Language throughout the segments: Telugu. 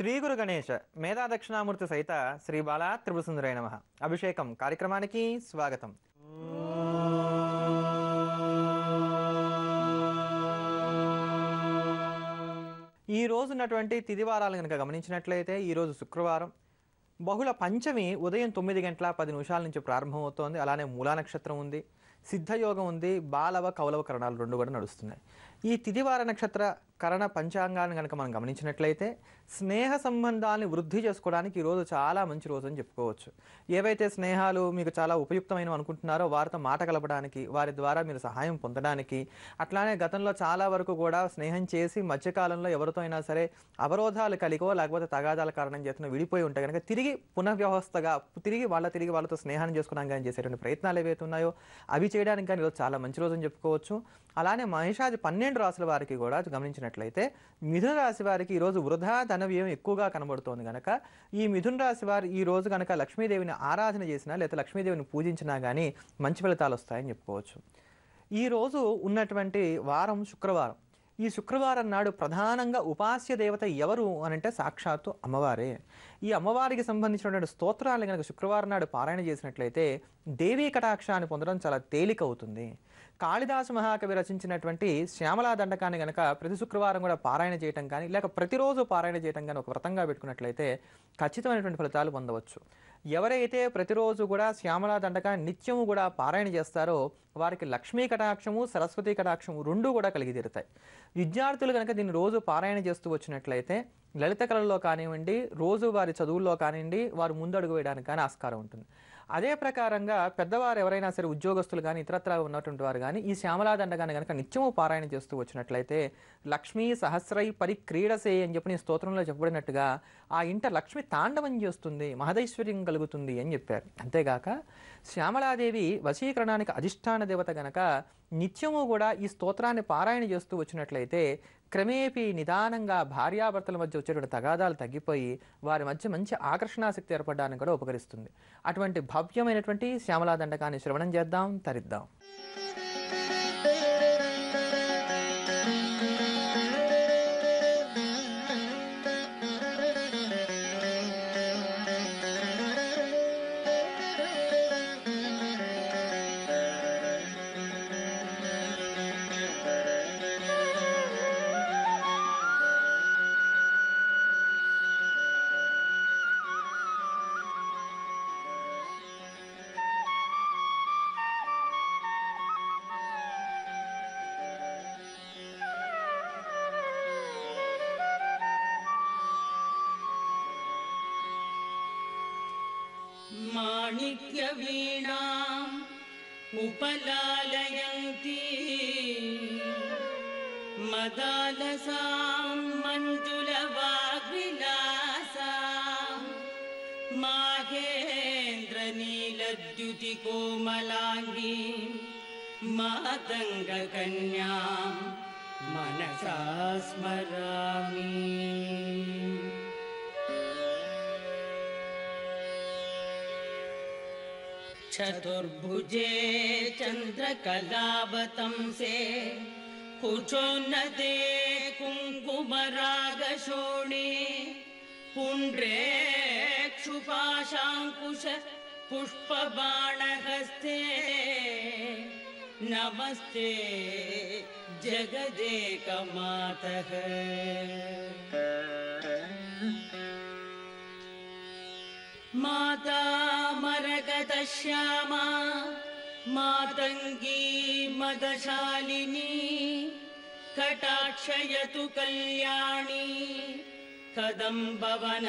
శ్రీ గురు గణేష మేధా దక్షిణామూర్తి సహిత శ్రీ బాలా త్రిపుర సుందరాయ నమః అభిషేకం కార్యక్రమానికి స్వాగతం. ఈ రోజు ఉన్నటువంటి తిథివారాలు కనుక గమనించినట్లయితే ఈరోజు శుక్రవారం, బహుళ పంచమి ఉదయం 9:10 నుంచి ప్రారంభమవుతోంది. అలానే మూలా నక్షత్రం ఉంది, సిద్ధయోగం ఉంది, బాలవ కౌలవ కరణాలు రెండు కూడా నడుస్తున్నాయి. ఈ తిథివార నక్షత్ర కరణ పంచాంగాన్ని కనుక మనం గమనించినట్లయితే స్నేహ సంబంధాన్ని వృద్ధి చేసుకోవడానికి ఈరోజు చాలా మంచి రోజు అని చెప్పుకోవచ్చు. ఏవైతే స్నేహాలు మీకు చాలా ఉపయుక్తమైనవి అనుకుంటున్నారో వారితో మాట కలపడానికి, వారి ద్వారా మీరు సహాయం పొందడానికి, అట్లానే గతంలో చాలా వరకు కూడా స్నేహం చేసి మధ్యకాలంలో ఎవరితో అయినా సరే అవరోధాలు కలిగో లేకపోతే తగాదాల కారణం చేతను విడిపోయి ఉంటే కనుక తిరిగి పునఃవ్యవస్థగా తిరిగి వాళ్ళతో స్నేహాన్ని చేసుకోవడానికి కానీ చేసేటువంటి ప్రయత్నాలు ఏవైతే ఉన్నాయో అవి చేయడానికి కానీ ఈరోజు చాలా మంచి రోజు అని చెప్పుకోవచ్చు. అలానే మహిషాది 12 రాశుల వారికి కూడా గమనించినట్లయితే మిథున రాశి వారికి ఈరోజు వృధా ధన వ్యయం ఎక్కువగా కనబడుతోంది కనుక ఈ మిథున రాశి వారు ఈ రోజు కనుక లక్ష్మీదేవిని ఆరాధన చేసినా లేదా లక్ష్మీదేవిని పూజించినా కానీ మంచి ఫలితాలు వస్తాయని చెప్పుకోవచ్చు. ఈ రోజు ఉన్నటువంటి వారం శుక్రవారం. ఈ శుక్రవారం నాడు ప్రధానంగా ఉపాస్య దేవత ఎవరు అనంటే సాక్షాత్తు అమ్మవారే. ఈ అమ్మవారికి సంబంధించినటువంటి స్తోత్రాలను కనుక శుక్రవారం నాడు పారాయణ చేసినట్లయితే దేవీ కటాక్షాన్ని పొందడం చాలా తేలిక అవుతుంది. కాళిదాసు మహాకవి రచించినటువంటి శ్యామలా దండకాన్ని కనుక ప్రతి శుక్రవారం కూడా పారాయణ చేయటం కానీ లేక ప్రతిరోజు పారాయణ చేయటం కానీ ఒక వ్రతంగా పెట్టుకున్నట్లయితే ఖచ్చితమైనటువంటి ఫలితాలు పొందవచ్చు. ఎవరైతే ప్రతిరోజు కూడా శ్యామలా దండకాన్ని నిత్యము కూడా పారాయణ చేస్తారో వారికి లక్ష్మీ కటాక్షము, సరస్వతీ కటాక్షము రెండూ కూడా కలిగి తీరుతాయి. విద్యార్థులు కనుక దీన్ని రోజు పారాయణ చేస్తూ వచ్చినట్లయితే లలిత కళల్లో కానివ్వండి, రోజు వారి చదువుల్లో కానివ్వండి, వారు ముందడుగు వేయడానికి కానీ ఆస్కారం ఉంటుంది. అదే ప్రకారంగా పెద్దవారు ఎవరైనా సరే ఉద్యోగస్తులు కానీ ఇతరత్రా ఉన్నటువంటి వారు కానీ ఈ శ్యామలా దండకాన్ని కనుక నిత్యము పారాయణ చేస్తూ వచ్చినట్లయితే లక్ష్మీ సహస్రై పరిక్రీడసే అని చెప్పి స్తోత్రంలో చెప్పబడినట్టుగా ఆ ఇంట లక్ష్మి తాండవం చేస్తుంది, మహదైశ్వర్యం కలుగుతుంది అని చెప్పారు. అంతేగాక శ్యామలాదేవి వశీకరణానికి అధిష్టాన దేవత గనక నిత్యము కూడా ఈ స్తోత్రాన్ని పారాయణ చేస్తూ వచ్చినట్లయితే క్రమేపీ నిదానంగా భార్యాభర్తల మధ్య వచ్చేటువంటి తగాదాలు తగ్గిపోయి వారి మధ్య మంచి ఆకర్షణాశక్తి ఏర్పడడానికి కూడా ఉపకరిస్తుంది. అటువంటి భవ్యమైనటువంటి శ్యామలా దండకాన్ని శ్రవణం చేద్దాం, తరిద్దాం. माणिक्यवीणाम् उपलालयन्ती मदालसां मञ्जुलवाग्विलासां माहेन्द्रनीलद्युतिकोमलाङ्गीं मातङ्गकन्यां मनसा स्मरामि. चतुर्भुजे चन्द्रकलावतंसे कुचोन्नते कुङ्कुमरागशोणे पुण्ड्रे क्षुपाशाङ्कुश पुष्पबाणहस्ते नमस्ते जगदेकमातः. माता मरकतश्यामा मातङ्गी मदशालिनी कटाक्षयतु कल्याणी कदम्बवनवासिनी.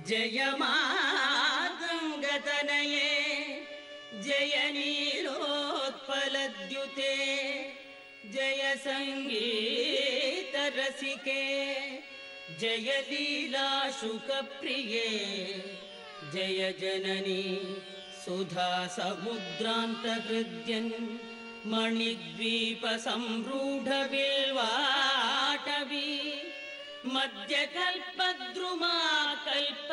जय मातङ्गतनये जय नीलोत्पलद्युते जय संगीत रसिके जय लीला शुकप्रिये जय जननी सुधा समुद्रान्तहृद्यन् मणिद्वीप संरूढ बिल्वाटवी मध्यकल्पद्रुमा कल्प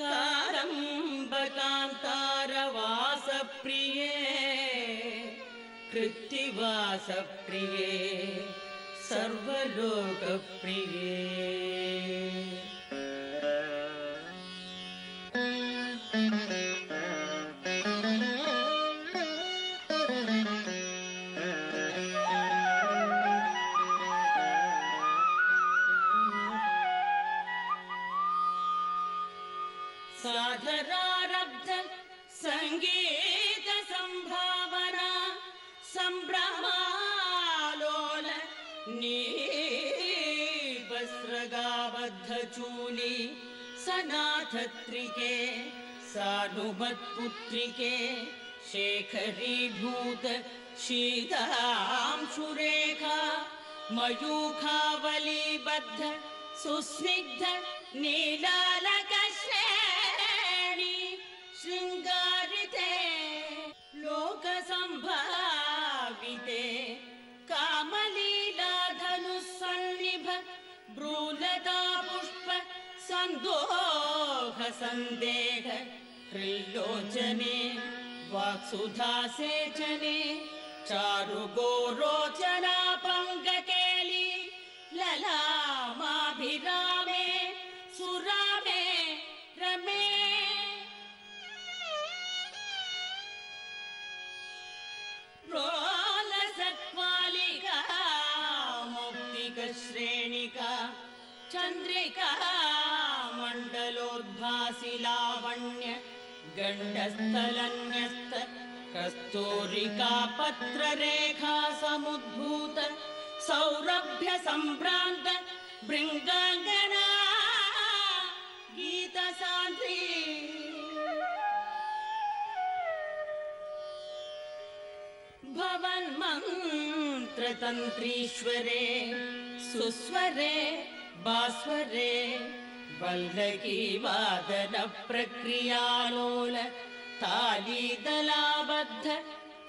कारम्बकान्तारवासप्रिये कृत्तिवासप्रिये सर्वलोकप्रिये साधरारब्ध संगीत संभावना संभ्रमालोल नीबस्रगाबद्ध चूली सनाथत्रिके सानुमत्पुत्रिके शेखरीभूत शीतांशुरेखा मयूखावलीबद्ध सुस्निग्ध नीलालकश्रेणी शृङ्गारिते लोकसम्भाविते कामलीलाधनुस्सन्निभ ब्रूलता पुष्प सन्दोह सन्देह त्रिलोचने वाक्सुधासेचने चारुगोरोचना पङ्ककेली ललामाभिरामे सुरामे रमे रोलसत्वालिका मौक्तिकश्रेणिका चन्द्रिका मण्डलोद्भासि लावण्य गण्डस्थलन्यस्त कस्तूरिका पत्ररेखा समुद्भूत सौरभ्य सम्भ्रान्त भृङ्गाङ्गना गीतसान्द्री भवन्मन्त्रतन्त्रीश्वरे सुस्वरे भास्वरे वल्लकी वादन प्रक्रियालोल तालीदलाबद्ध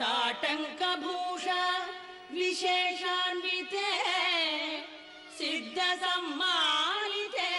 ताटङ्कभूषा विशेषान्विते सिद्धसम्मानिते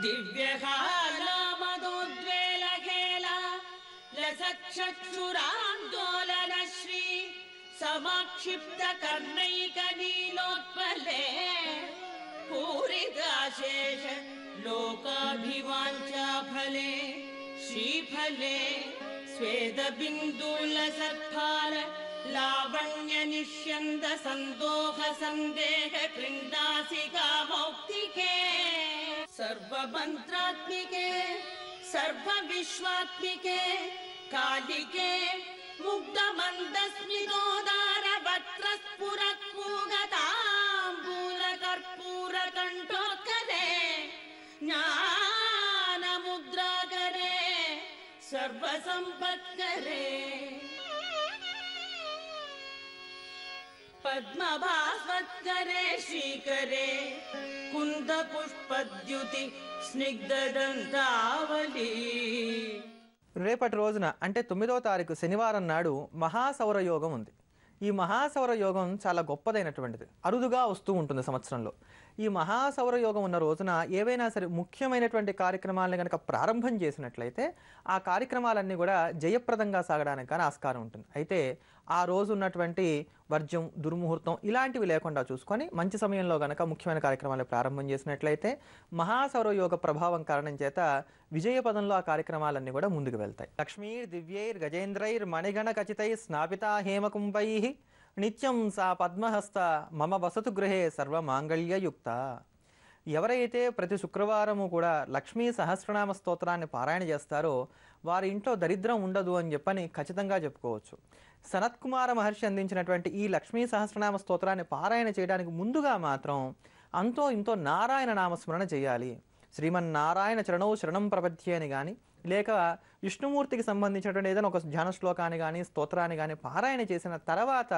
दिव्यकाला मदोद्वेलखेला लसच्चक्षुरान्दोलनश्री समाक्षिप्त कर्णैकनीलोत्पले पूरिताशेष लोकाभिवाञ्छाफले श्रीफले स्वेदबिन्दुलसत्फाल लावण्य निष्यन्द सन्दोह सन्देह कृन्दासिका मौक्तिके सर्वमन्त्रात्मिके सर्वविश्वात्मिके कालिके मुग्धमन्दस्मितोदार वक्त्रस्फुरत्पूगताम्बूलकर्पूरकण्ठोत्करे ज्ञानमुद्राकरे सर्वसम्पत्करे पद्मभास्वत्करे श्रीकरे कुन्दपुष्पद्युति స్నిగ్ధదంతావళి. రేపటి రోజున అంటే 9వ తారీఖు శనివారం నాడు మహాసౌర యోగం ఉంది. ఈ మహాసౌర యోగం చాలా గొప్పదైనటువంటిది, అరుదుగా వస్తూ ఉంటుంది సంవత్సరంలో. ఈ మహాసౌర యోగం ఉన్న రోజున ఏవైనా సరే ముఖ్యమైనటువంటి కార్యక్రమాలను కనుక ప్రారంభం చేసినట్లయితే ఆ కార్యక్రమాలన్నీ కూడా జయప్రదంగా సాగడానికి కానీ ఆస్కారం ఉంటుంది. అయితే ఆ రోజు ఉన్నటువంటి వర్జ్యం, దుర్ముహూర్తం ఇలాంటివి లేకుండా చూసుకొని మంచి సమయంలో కనుక ముఖ్యమైన కార్యక్రమాలు ప్రారంభం చేసినట్లయితే మహాసౌర యోగ ప్రభావం కారణం చేత విజయపదంలో ఆ కార్యక్రమాలన్నీ కూడా ముందుకు వెళ్తాయి. లక్ష్మీర్ దివ్యైర్ గజేంద్రైర్ మణిగణ ఖచితై స్నాపితా హేమకుంభై నిత్యం సా పద్మహస్త మమ వసతు గృహే సర్వమాంగళ్యయుక్త. ఎవరైతే ప్రతి శుక్రవారము కూడా లక్ష్మీ సహస్రనామ స్తోత్రాన్ని పారాయణ చేస్తారో వారి ఇంట్లో దరిద్రం ఉండదు అని చెప్పని ఖచ్చితంగా చెప్పుకోవచ్చు. సనత్కుమార మహర్షి అందించినటువంటి ఈ లక్ష్మీ సహస్రనామ స్తోత్రాన్ని పారాయణ చేయడానికి ముందుగా మాత్రం అంతో ఇంతో నారాయణ నామస్మరణ చేయాలి. శ్రీమన్నారాయణ చరణౌ శరణం ప్రపద్యే అని కానీ, లేక విష్ణుమూర్తికి సంబంధించినటువంటి ఏదైనా ఒక ధ్యాన శ్లోకాన్ని కానీ స్తోత్రాన్ని కానీ పారాయణ చేసిన తర్వాత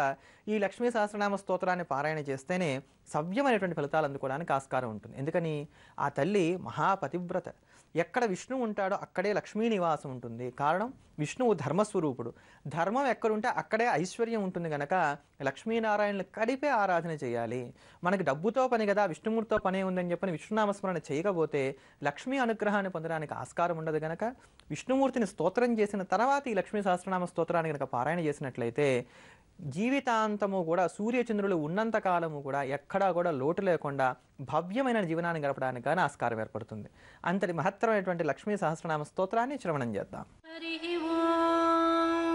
ఈ లక్ష్మీ సహస్రనామ స్తోత్రాన్ని పారాయణ చేస్తేనే సవ్యమైనటువంటి ఫలితాలు అందుకోవడానికి ఆస్కారం ఉంటుంది. ఎందుకని ఆ తల్లి మహాపతివ్రత, ఎక్కడ విష్ణువు ఉంటాడో అక్కడే లక్ష్మీ నివాసం ఉంటుంది. కారణం విష్ణువు ధర్మస్వరూపుడు. ధర్మం ఎక్కడుంటే అక్కడే ఐశ్వర్యం ఉంటుంది కనుక లక్ష్మీనారాయణలు కలిపే ఆరాధన చేయాలి. మనకి డబ్బుతో పని కదా, విష్ణుమూర్తితో పనే ఉందని చెప్పని విష్ణునామస్మరణ చేయకపోతే లక్ష్మీ అనుగ్రహాన్ని పొందడానికి ఆస్కారం ఉండదు కనుక విష్ణుమూర్తిని స్తోత్రం చేసిన తర్వాత ఈ లక్ష్మీ సహస్రనామ స్తోత్రాన్ని కనుక పారాయణ చేసినట్లయితే జీవితాంతము కూడా సూర్యచంద్రులు ఉన్నంత కాలము కూడా ఎక్కడా కూడా లోటు లేకుండా భవ్యమైన జీవనాన్ని గడపడానికి కానీ ఆస్కారం ఏర్పడుతుంది. అంతటి మహత్తరమైనటువంటి లక్ష్మీ సహస్రనామ స్తోత్రాన్ని శ్రవణం చేద్దాం. హరి ఓం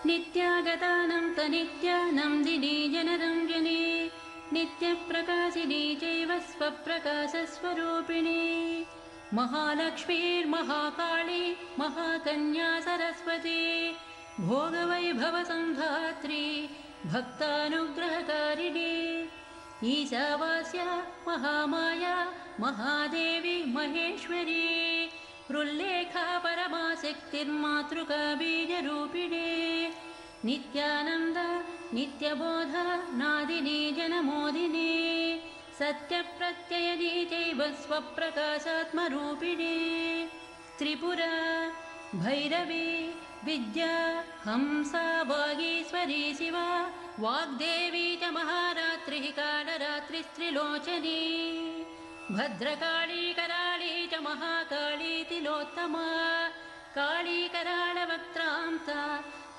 నిత్యాగతానం తనిత్యానం దినే జనరంజనే నిత్యప్రకాశినీ చైవ స్వప్రకాశస్వరూపిణీ మహాలక్ష్మీర్మహాకాళీ మహాకన్యా సరస్వతి భోగవైభవసంధాత్రి భక్తానుగ్రహకారిణి ఈశావాస్య మహామాయా మహాదేవి మహేశ్వరి హృల్లేఖా పరమాశక్తిర్మాతృకా బీజరూపిణి నిత్యానంద నిత్యబోధ నాదిని జనమోదిని సత్యప్రత్యయని చైవ స్వప్రకాశాత్మరూపిణి త్రిపుర భైరవి విద్యా హంసా వాగీశ్వరీ శివ వాగ్దేవీ చ మహారాత్రి కాళరాత్రిస్త్రిలోచనీ భద్రకాళీ कराळी च महाकाళీ తిలోత్తమా काळी कराळवक्त्रान्ता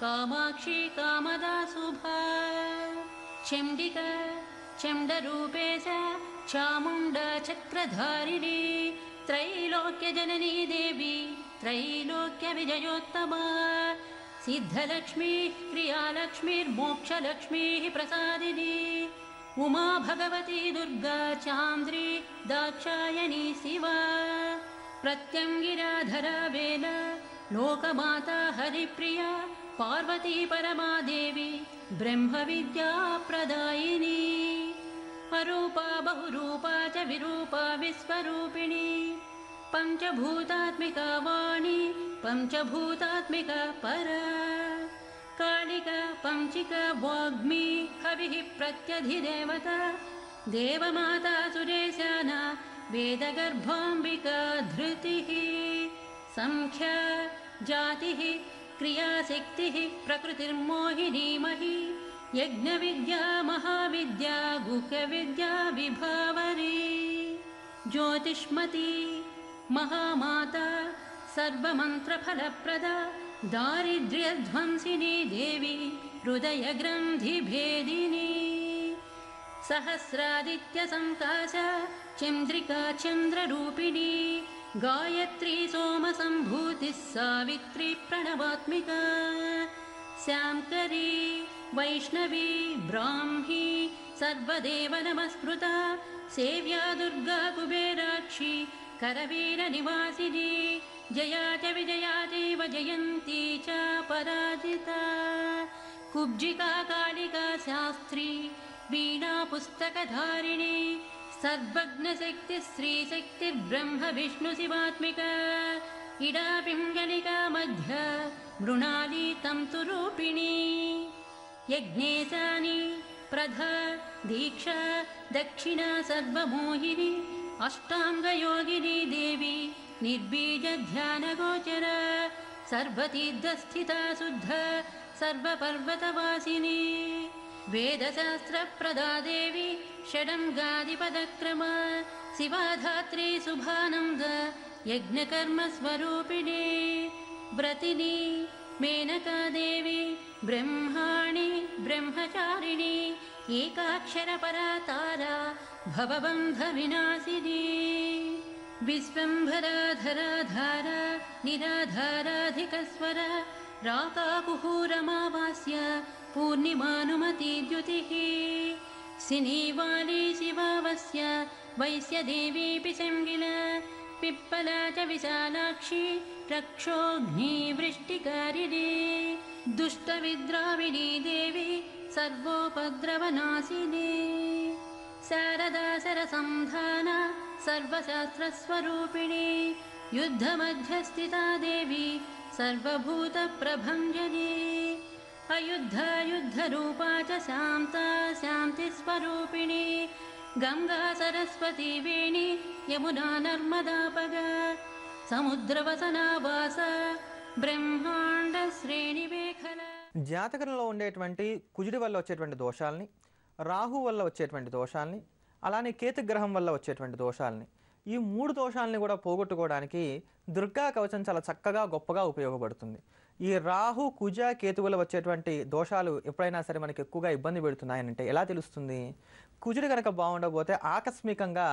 कामाक्षी कामदा शुभा चण्डिका चण्डरूपेश चामुण्डा चक्रधारिणी त्रैलोक्यजननी देवी त्रैलोक्यविजयोत्तमा सिद्धलक्ष्मी क्रियालक्ष्मीर्मोक्षलक्ष्मीः प्रसादिनी उमा भगवती दुर्गा चान्द्री दाक्षायणी शिवा प्रत्यङ्गिराधरा वेला लोकमाता हरिप्रिया पार्वती परमादेवी ब्रह्मविद्या प्रदायिनी अरूपा बहुरूपा च विरूपा विश्वरूपिणी पंचभूतात्मिका वाणी पंचभूतात्मिका परा कालिका पंचिका वाग्मी हविः प्रत्यधिदेवता देवमाता सुरेशाना वेदगर्भाम्बिका धृतिः संख्या जातिः क्रियाशक्तिः प्रकृतिर्मोहिनी मही यज्ञविद्या महाविद्या गुह्यविद्या विभावरी ज्योतिष्मती महामाता सर्वमन्त्रफलप्रदा दारिद्र्यध्वंसिनी देवी हृदयग्रन्थिभेदिनी सहस्रादित्यसङ्काशा चन्द्रिका चन्द्ररूपिणी गायत्री सोमसम्भूतिः सावित्री प्रणवात्मिका श्यामकरी वैष्णवी ब्राह्मी सर्वदेवनमस्कृता सेव्या दुर्गा कुबेराक्षी करवीरनिवासिनी जया च विजया चैव जयन्ती च पराजिता कुब्जिका कालिका शास्त्री वीणा पुस्तकधारिणी सर्वज्ञशक्ति श्रीशक्तिर्ब्रह्म विष्णु शिवात्मिका इडा पिङ्गलिका मध्य मृणाली तन्तुरूपिणी यज्ञेशानि प्रधा दीक्षा दक्षिणा सर्वमोहिनी अष्टाङ्गयोगिनी देवी निर्बीजध्यानगोचरा सर्वतीर्थस्थिता शुद्ध सर्वपर्वतवासिनी वेदशास्त्रप्रदा देवी षडङ्गादिपदक्रमा शिवाधात्री शुभानन्द यज्ञकर्मस्वरूपिणी व्रतिनी मेनका देवी ब्रह्माणि ब्रह्मचारिणी एकाक्षरपरा तारा भवबन्धविनाशिनी विश्वम्भराधराधारा निराधाराधिकस्वरा राकाकुहूरमावास्य पूर्णिमानुमती द्युतिः सिनीवाली शिवावस्य वैश्यदेवीऽपि संगिला पिप्पला च विशालाक्षी रक्षोऽग्निवृष्टिकारिणी दुष्टविद्राविणी देवी सर्वोपद्रवनाशिनी शारदा सरसंधाना सर्वशास्त्रस्वरूपिणी युद्धमध्यस्थिता देवी सर्वभूतप्रभञ्जनी अयुद्धायुद्धरूपा च शान्ता शान्तिस्वरूपिणी గంగా సరస్వతి వేణి యమునా నర్మదాపగ సముద్రవసనావాస బ్రహ్మాండ శ్రేణి మేఖల. జాతకంలో ఉండేటువంటి కుజుడి వల్ల వచ్చేటువంటి దోషాలని, రాహు వల్ల వచ్చేటువంటి దోషాలని, అలానే కేతుగ్రహం వల్ల వచ్చేటువంటి దోషాలని, ఈ 3 దోషాలని కూడా పోగొట్టుకోవడానికి దుర్గా కవచం చాలా చక్కగా గొప్పగా ఉపయోగపడుతుంది. ఈ రాహు కుజ కేతు వల్ల వచ్చేటువంటి దోషాలు ఎప్పుడైనా సరే మనకి ఎక్కువగా ఇబ్బంది పెడుతున్నాయనంటే ఎలా తెలుస్తుంది? కుజుడు కనుక బాగుండకపోతే ఆకస్మికంగా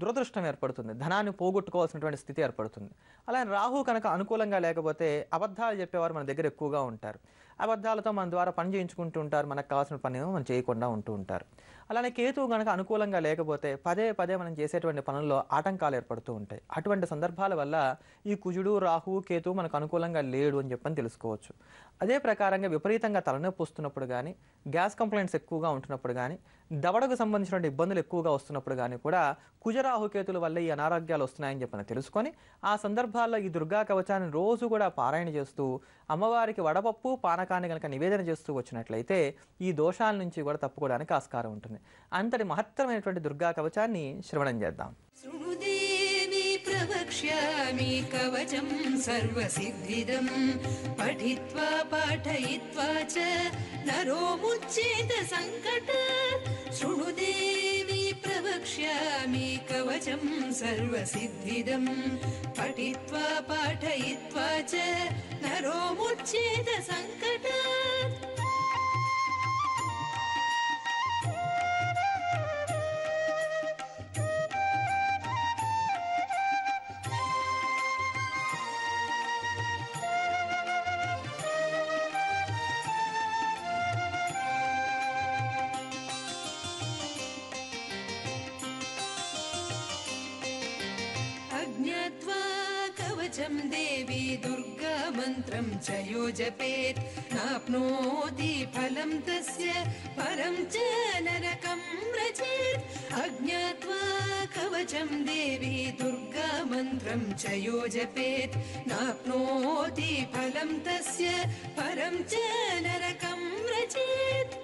దురదృష్టం ఏర్పడుతుంది, ధనాన్ని పోగొట్టుకోవాల్సినటువంటి స్థితి ఏర్పడుతుంది. అలానే రాహు కనుక అనుకూలంగా లేకపోతే అబద్ధాలు చెప్పేవారు మన దగ్గర ఎక్కువగా ఉంటారు, అబద్ధాలతో మన ద్వారా పని చేయించుకుంటూ ఉంటారు, మనకు కావాల్సిన పని మనం చేయకుండా ఉంటూ ఉంటారు. అలానే కేతువు కనుక అనుకూలంగా లేకపోతే పదే పదే మనం చేసేటువంటి పనుల్లో ఆటంకాలు ఏర్పడుతూ ఉంటాయి. అటువంటి సందర్భాల వల్ల ఈ కుజుడు రాహు కేతువు మనకు అనుకూలంగా లేడు అని చెప్పని తెలుసుకోవచ్చు. అదే ప్రకారంగా విపరీతంగా తలనొప్పి వస్తున్నప్పుడు కానీ, గ్యాస్ కంప్లైంట్స్ ఎక్కువగా ఉంటున్నప్పుడు కానీ, దవడకు సంబంధించిన ఇబ్బందులు ఎక్కువగా వస్తున్నప్పుడు కానీ కూడా కుజరాహుకేతుల వల్ల ఈ అనారోగ్యాలు వస్తున్నాయని చెప్పని తెలుసుకొని ఆ సందర్భాల్లో ఈ దుర్గా కవచాన్ని రోజు కూడా పారాయణ చేస్తూ అమ్మవారికి వడపప్పు పానకాన్ని కనుక నివేదన చేస్తూ వచ్చినట్లయితే ఈ దోషాల నుంచి కూడా తప్పుకోవడానికి ఆస్కారం ఉంటుంది. అంతటి మహత్తరమైనటువంటి దుర్గా కవచాన్ని శ్రవణం చేద్దాం. శృణుదేవి ప్రవక్ష్యామి కవచం సర్వసిద్ధిదం పఠిత్వా పాఠయిత్వా చ నరో ముచ్యేత సంకట. శృణుదేవి ప్రవక్ష్యామి కవచం సర్వసిద్ధిదం పఠిత్వా పాఠయిత్వా చ నరో ముచ్యేత సంకట. అజ్ఞాత్వా కవచం దేవి దుర్గా మంత్రం చ యో జపేత్ నాప్నోతి ఫలం తస్య పరం చ నరకం వ్రజేత్. అజ్ఞాత్వా కవచం దేవి దుర్గా మంత్రం చ యో జపేత్ నాప్నోతి ఫలం తస్య పరం చ నరకం వ్రజేత్.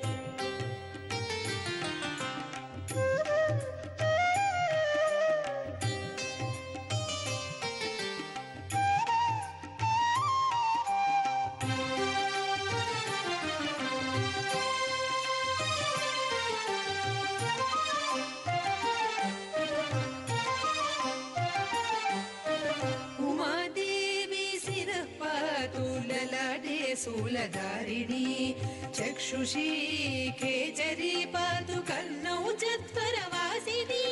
శూలధారిణి చక్షుషీ కేచరీ పాతు కర్ణౌ చత్వరవాసిని.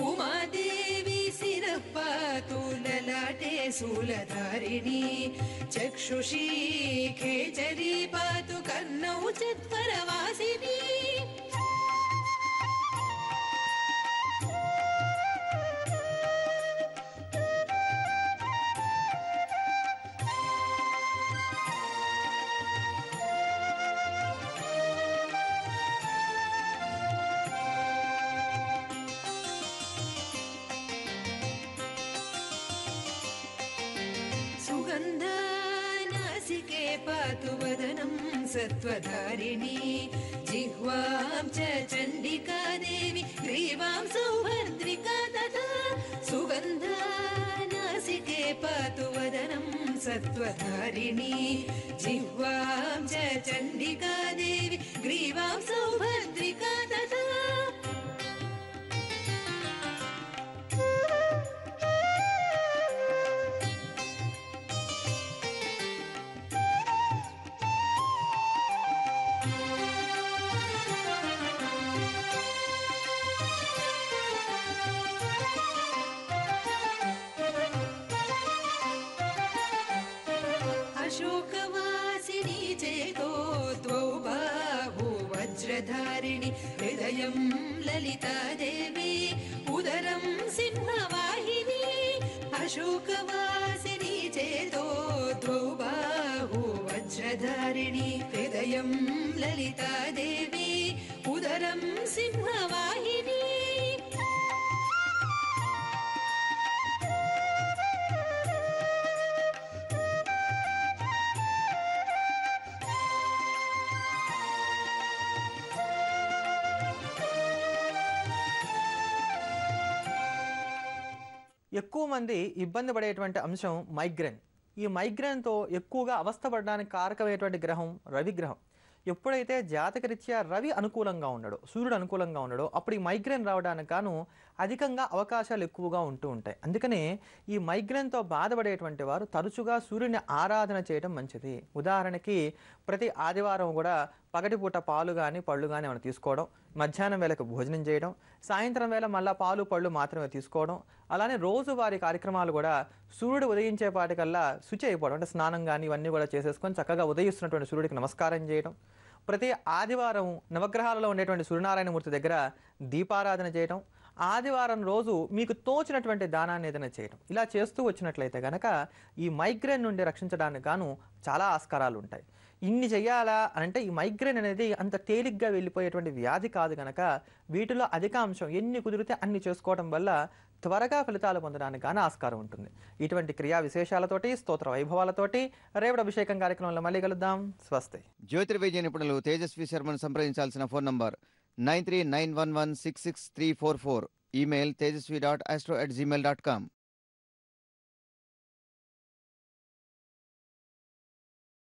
ఉమాదేవి శిరః పాతు లలాటే శూలధారిణి చక్షుషీ కేచరీ పాతు కర్ణౌ చత్వరవాసిని. సుగంధానాసికే పాతు వదనం సత్వధారిణి జిహ్వాం చ చండికా దేవి గ్రీవాం సౌభద్రికా తథా. సుగంధానాసికే పాతు వదనం సత్వధారిణి జిహ్వాం చ చండికా దేవి గ్రీవాం సౌభద్రికా తథా. అశోకవాసిని చేతో ద్వౌ బాహు వజ్రధారిణి హృదయం లలితాదేవి ఉదరం సింహవాహిని. అశోకవాసిని చేతో ద్వౌ బాహు వజ్రధారిణి హృదయం లలితాదేవి ఉదరం సింహవాహిని. ఎక్కువ మంది ఇబ్బంది పడేటువంటి అంశం మైగ్రేన్. ఈ మైగ్రేన్తో ఎక్కువగా అవస్థపడడానికి కారకమైనటువంటి గ్రహం రవి గ్రహం. ఎప్పుడైతే జాతకరీత్యా రవి అనుకూలంగా ఉన్నాడో, సూర్యుడు అనుకూలంగా ఉన్నాడో, అప్పుడు ఈ మైగ్రేన్ రావడానికి గాను అధికంగా అవకాశాలు ఎక్కువగా ఉంటూ ఉంటాయి. అందుకనే ఈ మైగ్రేన్తో బాధపడేటువంటి వారు తరచుగా సూర్యుని ఆరాధన చేయడం మంచిది. ఉదాహరణకి ప్రతి ఆదివారం కూడా పగటిపూట పాలు కానీ పళ్ళు కానీ ఏమైనా తీసుకోవడం, మధ్యాహ్నం వేళకు భోజనం చేయడం, సాయంత్రం వేళ మళ్ళీ పాలు పళ్ళు మాత్రమే తీసుకోవడం, అలానే రోజువారీ కార్యక్రమాలు కూడా సూర్యుడు ఉదయించేపాటికల్లా శుచి అయిపోవడం, అంటే స్నానం కానీ ఇవన్నీ కూడా చేసేసుకొని చక్కగా ఉదయిస్తున్నటువంటి సూర్యుడికి నమస్కారం చేయడం, ప్రతి ఆదివారం నవగ్రహాలలో ఉండేటువంటి సూర్యనారాయణమూర్తి దగ్గర దీపారాధన చేయడం, ఆదివారం రోజు మీకు తోచినటువంటి దానాన్ని ఏదైనా చేయడం, ఇలా చేస్తూ వచ్చినట్లయితే కనుక ఈ మైగ్రేన్ నుండి రక్షించడానికి గాను చాలా ఆస్కారాలు ఉంటాయి. ఇన్ని చెయ్యాలా అంటే ఈ మైగ్రేన్ అనేది అంత తేలిగ్గా వెళ్ళిపోయేటువంటి వ్యాధి కాదు కనుక వీటిలో అధిక అంశం ఎన్ని కుదిరితే అన్ని చేసుకోవడం వల్ల త్వరగా ఫలితాలు పొందడానికి గాను ఆస్కారం ఉంటుంది. ఇటువంటి క్రియా విశేషాలతోటి స్తోత్ర వైభవాలతోటి రేవడ అభిషేకం కార్యక్రమంలో మళ్ళీ కలుద్దాం. స్వస్తి. జ్యోతిర్వైద్య నిపుణులు తేజస్వి శర్మను సంప్రదించాల్సిన ఫోన్ నంబర్ 9391166344. Email tejasvi.astro@gmail.com.